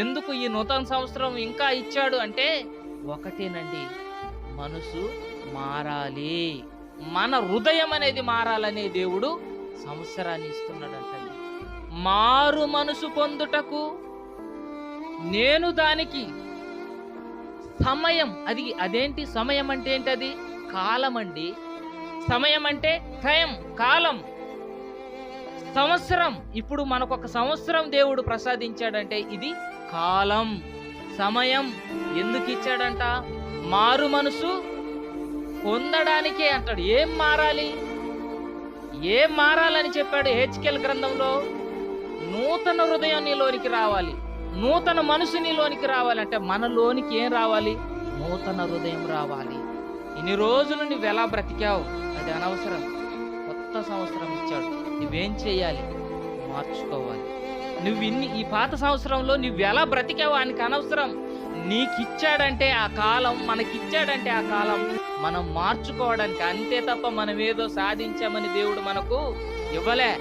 ఎందుకు ఈ నూతన సంవత్సరం ఇంకా ఇచ్చాడు అంటే ఒకటేనండి, మనసు మారాలి. మన హృదయం అనేది మారాలనే దేవుడు సంవత్సరాన్ని ఇస్తున్నాడంటండి. మారు మనసు పొందుటకు నేను దానికి సమయం, అదేంటి సమయం అంటే ఏంటి? అది కాలం అండి. సమయం అంటే టైం, కాలం. సంవత్సరం, ఇప్పుడు మనకొక సంవత్సరం దేవుడు ప్రసాదించాడంటే ఇది కాలం, సమయం. ఎందుకు ఇచ్చాడంట? మారు మనసు పొందడానికే అంటాడు. ఏం మారాలి? ఏం మారాలని చెప్పాడు హెచ్కేల్ గ్రంథంలో? నూతన హృదయం నీలోనికి రావాలి, నూతన మనసు నీలోనికి రావాలంటే మనలోనికి ఏం రావాలి? నూతన హృదయం రావాలి. ఇన్ని రోజులు నువ్వు ఎలా బ్రతికావు అది అనవసరం. కొత్త సంవత్సరం ఇచ్చాడు, నువ్వేం చేయాలి? మార్చుకోవాలి. ఈ పాత సంవత్సరంలో నువ్వు ఎలా బ్రతికావు ఆయనకి అనవసరం. నీకిచ్చాడంటే ఆ కాలం, మనకిచ్చాడంటే ఆ కాలం మనం మార్చుకోవడానికి, అంతే తప్ప మనం ఏదో సాధించామని దేవుడు మనకు ఇవ్వలే.